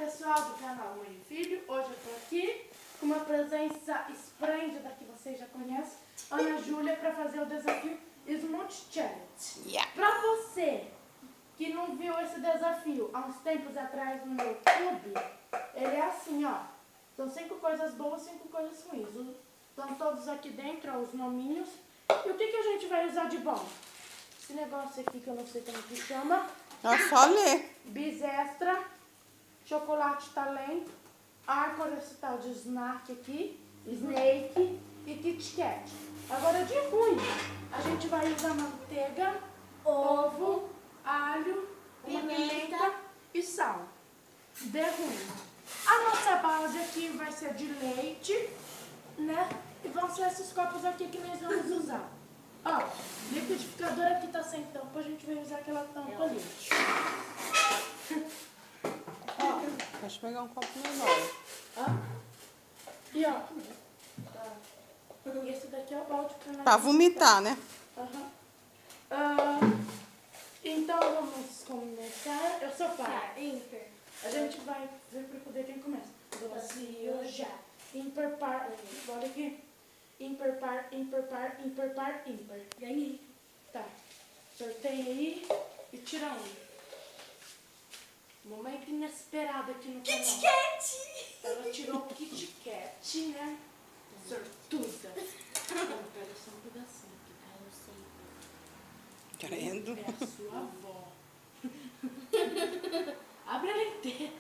pessoal do canal Mãe e Filho, hoje eu tô aqui com uma presença esplêndida que vocês já conhecem, Ana Júlia, para fazer o desafio Smooth Challenge. Yeah. Para você que não viu esse desafio há uns tempos atrás no meu YouTube, ele é assim, ó, são 5 coisas boas, 5 coisas ruins. Estão todos aqui dentro, ó, os nominhos. E o que a gente vai usar de bom? Esse negócio aqui que eu não sei como que chama. É só ler. Bis Extra, Chocolate Talento, Arco esse tal de Snack aqui, Snake e Kit Kat. Agora de ruim, a gente vai usar manteiga, ovo, alho, pimenta e sal. De ruim. A nossa base aqui vai ser de leite, né? E vão ser esses copos aqui que nós vamos usar. Ó, liquidificador aqui tá sem tampa, a gente vai usar aquela tampa ali. Ó, Deixa eu pegar um copo menor. e ó, esse daqui é o balde pra nós. Pra vomitar, né? Então vamos começar. Eu sou par. Ímpar. A gente vai ver pra poder quem começa. Doce ou já. Ímpar, par. Bora aqui. Ímpar, par, ímpar, par, ímpar, par, ímpar. Ganhei. Tá. Sorteia aí e tira um. Momento inesperado aqui no canal. Kit Kat! Ela tirou o Kit Kat, né? Sortuda. Vamos pegar só um pedacinho aqui, tá? Eu sei. Querendo. É a sua avó. Abre ela inteira.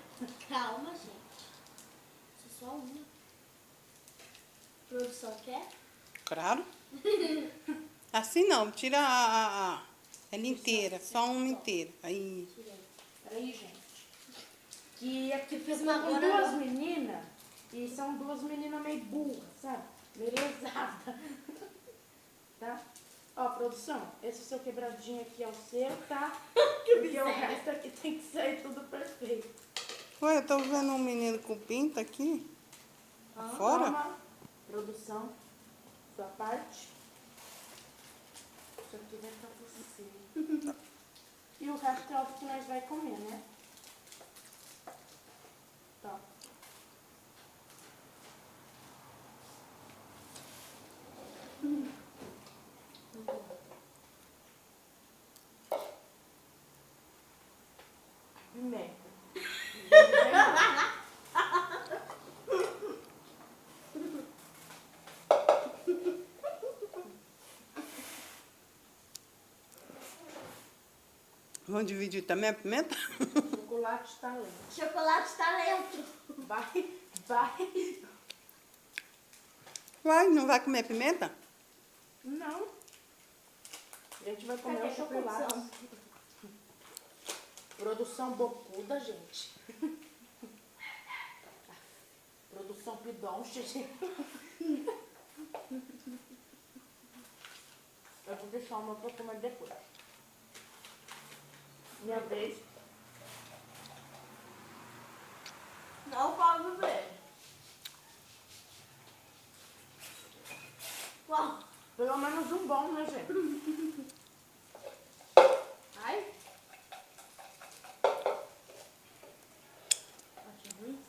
Calma, gente. Isso é só uma. Produção quer? Claro. Assim não, tira ela inteira, só uma inteira. Aí. Peraí, gente. Que aqui fiz Mas com agora duas não. meninas. E são duas meninas meio burras, sabe? Meio lesadas. Tá? Ó, produção, esse seu quebradinho aqui é o seu, tá? Porque o resto aqui tem que sair tudo perfeito. Ué, eu tô vendo um menino com pinta aqui. Fora? Toma, produção, sua parte. Isso aqui vai pra você. E o resto é o que nós vai comer, né? Tá. Pimenta. Vamos dividir também a pimenta? Chocolate talento. Chocolate talento. Vai. Vai, não vai comer pimenta? Não. A gente vai comer Cadê o chocolate. produção? Produção bocuda, gente. Produção pidoncha, gente. Eu vou deixar uma pra comer depois. Minha vez. Não pode ver. Uau. Pelo menos um bom, né, gente? Ai. Acho ruim.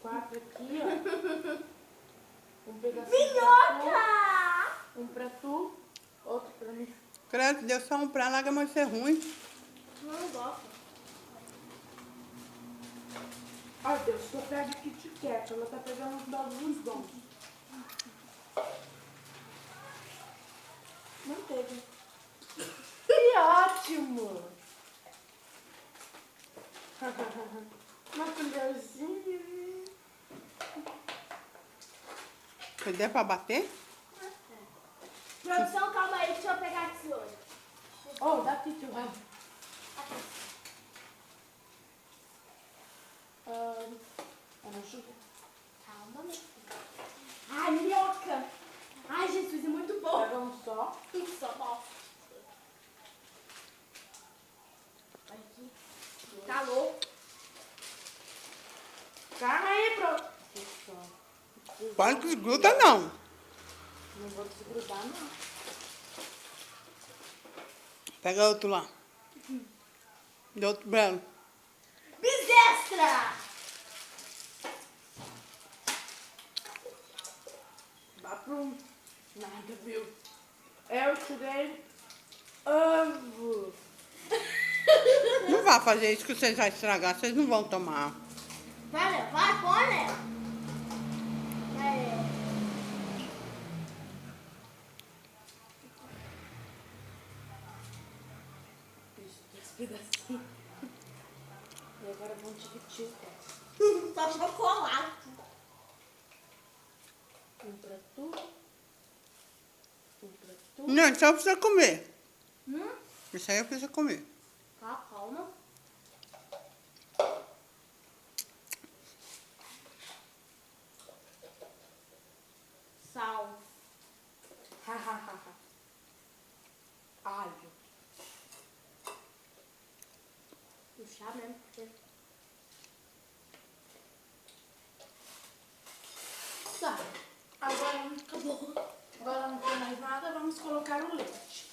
4 aqui, ó. Um pedacinho pra Minhoca! tu, um pra tu, outro pra mim. Credo, deu só um pra lá que vai ser ruim. Não gosto. Ai, Deus, só pega Kit Kat. Ela tá pegando os alguns bons. Não teve. Que ótimo! Uma colherzinha. Der pra bater? Produção, calma aí, deixa eu pegar a tesoura. Oh, dá aqui que eu amo. Ajuda. Calma, meu filho. Ai, minhoca! Ai, Jesus, é muito bom. Pega um só. Só nossa. Aqui. Calor. Calma aí, produção. Pode que gruda não. Não vou desgrudar, não. Pega outro lá. De outro branco. extra. Dá pro... Nada, viu? Eu tirei ovo. Não vá fazer isso que vocês vão estragar, vocês não vão tomar. Vai, vai, põe, né? Vai. Isso, dois pedacinhos. E agora vamos dividir o resto. Só chocolate. Um pra tu. Um pra tu. Não, isso aí precisa comer. Hum? Isso aí eu preciso comer. Tá, calma. Sal. Alho. Puxar mesmo, porque... Tá. Agora acabou. Agora não tem mais nada, vamos colocar o leite.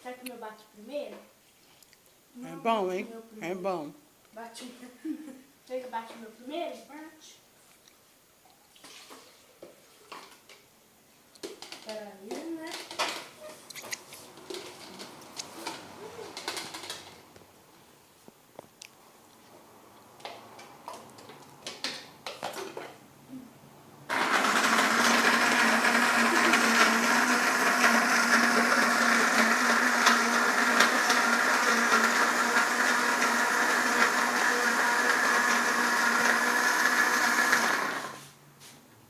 Quer que eu bate primeiro? É bom, hein? É bom. Bate. Quer que eu bate o meu primeiro? Bate. Peraí, né?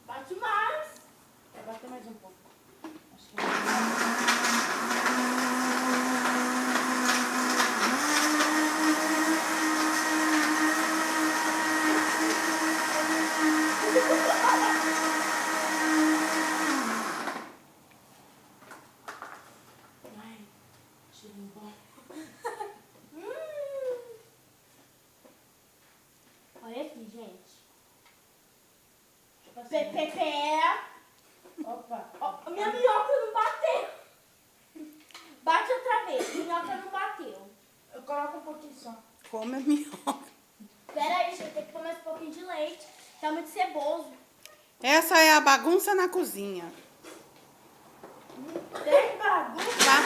Bate mais. Vai bater mais um pouco. Acho que ai, cheirinho bom. Olha aqui, gente. Tipo assim, Pé. Opa. Ó, minha minhoca não bateu. Bate outra vez. Minhoca não bateu. Eu coloco um pouquinho só. Come a minhoca. Pera aí, deixa eu ter que comer um pouquinho de leite. Tá muito ceboso. Essa é a bagunça na cozinha. Tem bagunça. Tá?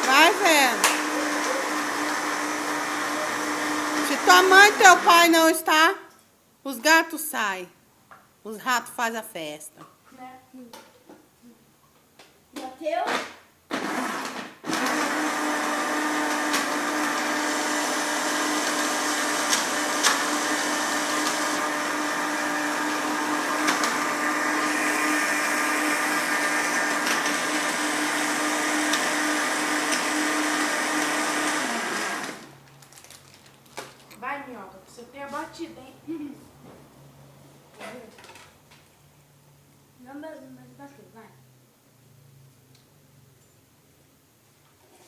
Vai vendo. Se tua mãe e teu pai não está, os gatos saem. Os ratos fazem a festa. Né? Bateu? Vai, minhoca, que você tenha batido, hein? Não, mas bateu, vai.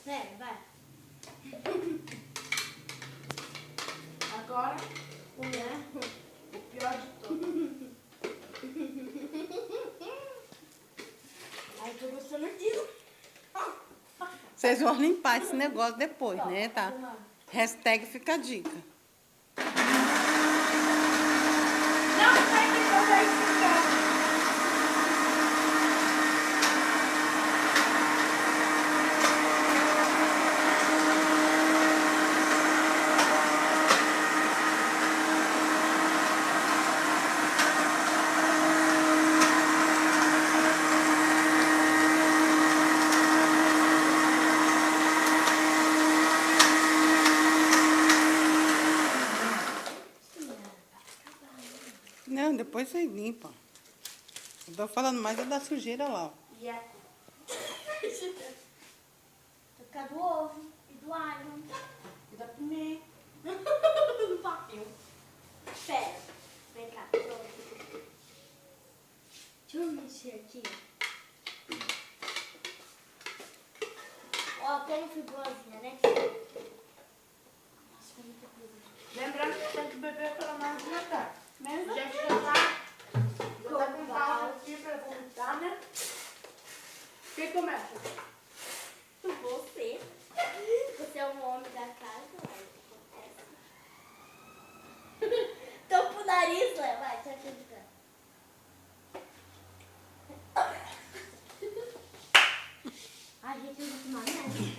Sério, vai. Agora, Né? o pior de tudo. Ai, tô gostando disso. Vocês vão limpar esse negócio depois, né? Tá? Hashtag fica a dica. Não tem que fazer isso, cara. Não, depois vocês limpam. Eu tô falando mais é da sujeira lá, ó. E é. Ficar do ovo e do alho. E da pimenta. No papel. Pera. Vem cá. Deixa eu mexer aqui. Ó, como fui boazinha, né? Nossa, foi muita coisa. Lembrando que tem que beber pelo menos metade. Mesmo? Já que já tá com pausa aqui pra voltar, né? Quem começa? Você. Você é o homem da casa, vai. Tampa o nariz, Léo. Vai, te acreditando. Ai, gente, eu vou tomar remédio.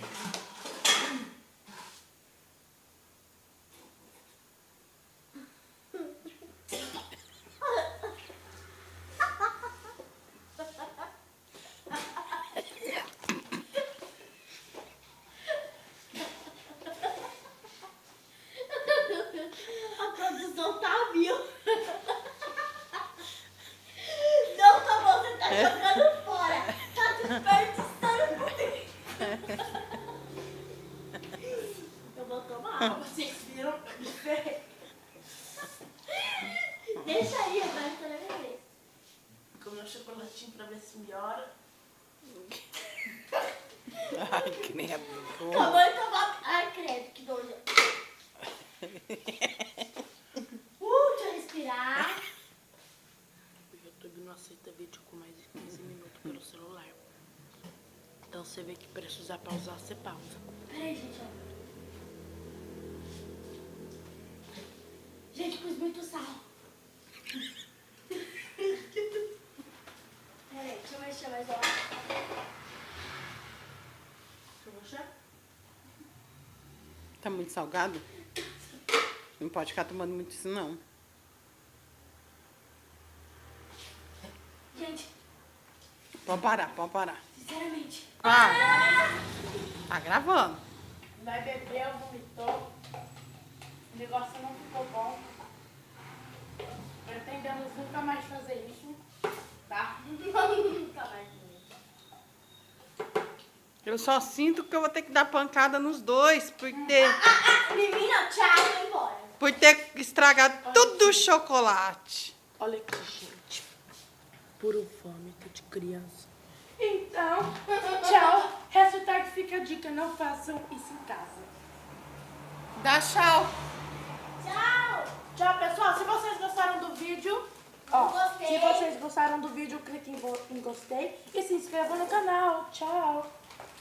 A produção tá viu. Não, tá bom, você tá jogando fora. Tá desperdiçando por mim. Eu vou tomar. Vocês viram? Eu me ferrei. Deixa aí, agora tá na minha vez. Comer um chocolatinho pra ver se melhora. Ai, credo. Acabou de tomar. Ai, credo, que doido. Deixa eu respirar. O YouTube não aceita vídeo com mais de 15 minutos pelo celular. Então você vê que precisar pausar, você pausa. Peraí, gente, ó. Gente, pus muito sal. Peraí, deixa eu mexer mais, ó. Deixa eu mexer. Tá muito salgado? Não pode ficar tomando muito isso, não. Gente, Pode parar. sinceramente. Tá gravando. Vai beber, vomitou. O negócio não ficou bom. Pretendemos nunca mais fazer isso. Tá? Nunca mais. Eu só sinto que eu vou ter que dar pancada nos dois por Menina, tchau, vou embora. ter estragado tudo o chocolate. Olha aqui, gente. Puro vômito de criança. Então, Tchau. Hashtag fica a dica, não façam isso em casa. Dá tchau. tchau. Tchau, pessoal. Se vocês gostaram do vídeo, ó, Gostei. se vocês gostaram do vídeo, clique em gostei e se inscreva no canal. Tchau.